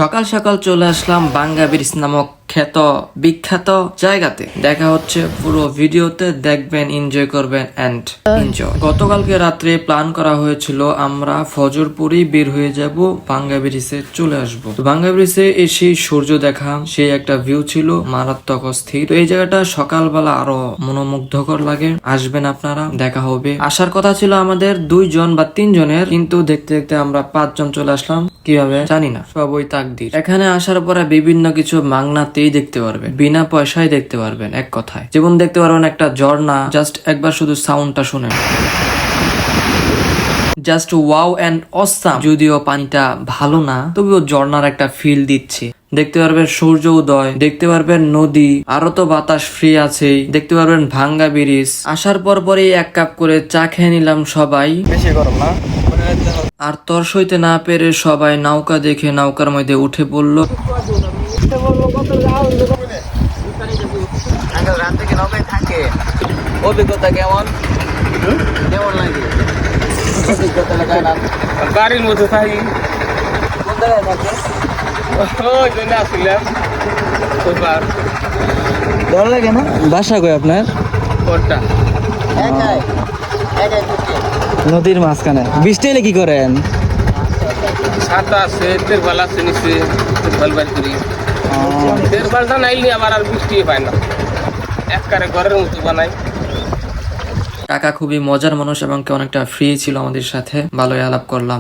সকাল সকাল চলে আসলাম বাঙ্গা ব্রিজ নামক বিখ্যাত জায়গাতে। দেখা হচ্ছে পুরো ভিডিওতে, দেখবেন, এনজয় করবেন এন্ড এনজয়। গতকালকে রাত্রে প্ল্যান করা হয়েছিল আমরা ফজরপুরেই বের হয়ে যাব, বাঙ্গা ব্রিজে চলে আসবো। তো বাঙ্গা ব্রিজে এসে সূর্য দেখা, সেই একটা ভিউ ছিল মারাত্মক অস্থির। তো এই জায়গাটা সকালবেলা আরো মনোমুগ্ধকর লাগে, আসবেন আপনারা, দেখা হবে। আসার কথা ছিল আমাদের 2 জন বা 3 জনের, কিন্তু দেখতে দেখতে আমরা 5 জন চলে আসলাম। কিভাবে জানি না, সবই তাকদীর। এখানে আসার পরে বিভিন্ন কিছু মাগনাতেই দেখতে পারবেন, বিনা পয়সায় দেখতে পারবেন। এক কথায় যেমন দেখতে পারবেন একটা ঝর্ণা, জাস্ট একবার শুধু সাউন্ডটা শুনেন, জাস্ট ওয়াও এন্ড অসাম। যদিও পানিটা ভালো না, তবুও ঝর্ণার একটা ফিল দিচ্ছে। দেখতে পারবেন সূর্য উদয়, দেখতে পারবেন নদী, আরো তো বাতাস ফ্রি আছেই, দেখতে পারবেন ভাঙ্গা ব্রিজ। আসার পরই 1 কাপ করে চা খেয়ে নিলাম সবাই। বেশি গরম না, আর তর সইতে না পেরে সবাই নৌকা দেখে নৌকার মধ্যে উঠে পড়লো। অভিজ্ঞতা কেমন কেমন লাগে? গাড়ির মধ্যে থাকি, কোন জায়গায় থাকে? ওই জন্য আসছিলাম। ডর লাগে না? বাসা কই আপনার? কোনটা? নদীর মাঝখানে। বৃষ্টি এলে কি করেন? ছাতা আছে, তেরবাল আছে নিচে, তেরবাল বাড়ি করি। তেরবালটা নাইলে আবার আর বৃষ্টি পায় না, একবারে ঘরের মতো বানাই। কাকা খুবই মজার মানুষ এবং অনেকটা ফ্রি ছিল আমাদের সাথে, ভালোই আলাপ করলাম।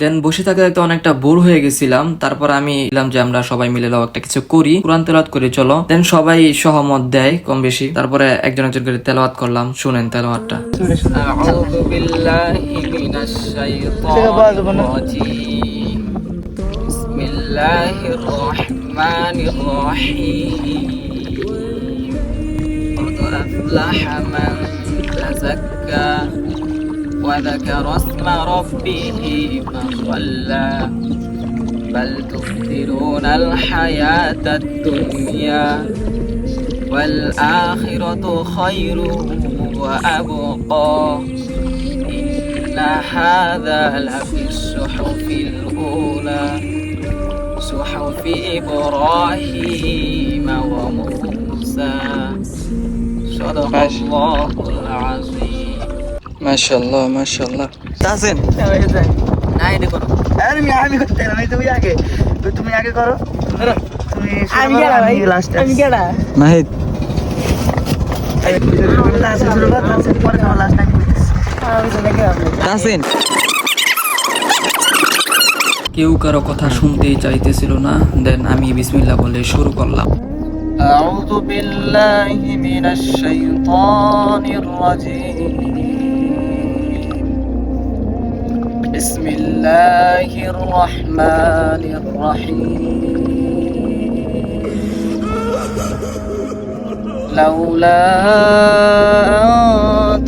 দেন বসে থাকতে থাকতে অনেকটা বোর হয়ে গেছিলাম। তারপর আমি এলাম যে আমরা সবাই মিলে একটা কিছু করি, কোরআন তেলাওয়াত করে চলো। দেন সবাই সহমত দেয় কম বেশি। তারপরে একজন একজন করে তেলাওয়াত করলাম, শুনেন তেলাওয়াতটা। আউযু বিল্লাহি মিনাশ শাইতানির রাজিম। বিসমিল্লাহির রাহমানির রাহিম। قد أفلح من تزكى وذكر اسم ربه فصلى بل تؤثرون الحياة الدنيا والآخرة خير وأبقى إن هذا لفي الصحف الأولى صحف إبراهيم وموسى صدق الله العظيم। মাশাআল্লাহ মাশাআল্লাহ। তাসেন না এটা করো। আরে আমি করতে না, তুমি আগে করো। তুমি আমি গেলা ভাই, লাস্ট আমি গেলা নাহিদ। তাসেন শুরু কর, তাসেন পরে আমার লাস্ট টাইম তাসেন। কেউ কারো কথা শুনতেই চাইতেছিল না। দেন আমি বিসমিল্লাহ বলে শুরু করলাম। আউযু বিল্লাহি মিনাশ শাইতানির রাজিম। بسم الله الرحمن الرحيم لولا أن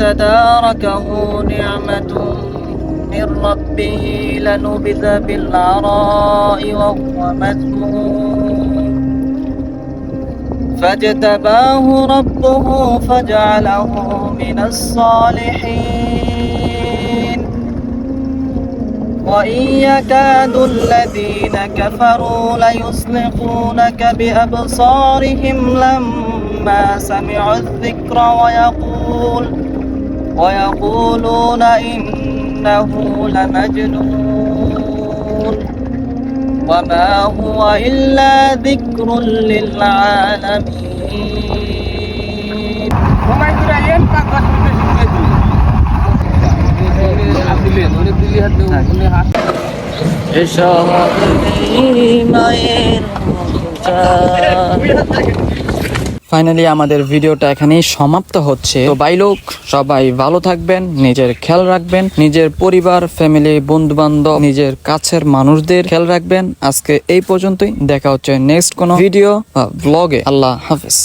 تداركه نعمة من ربه لنبذ بالعراء وهو مذموم فاجتباه ربه فجعله من الصالحين وإن يكاد الذين كفروا ليزلقونك بأبصارهم لما سمعوا الذكر ويقولون إنه لمجنون وما هو إلا ذكر للعالمين. ফাইনালি আমাদের ভিডিওটা এখানেই সমাপ্ত হচ্ছে। তো ভাই লোক, সবাই ভালো থাকবেন, নিজের খেয়াল রাখবেন, নিজের পরিবার, ফ্যামিলি, বন্ধু বান্ধব, নিজের কাছের মানুষদের খেয়াল রাখবেন। আজকে এই পর্যন্তই, দেখা হচ্ছে নেক্সট কোনো ভিডিও বা ব্লগে। আল্লাহ হাফেজ।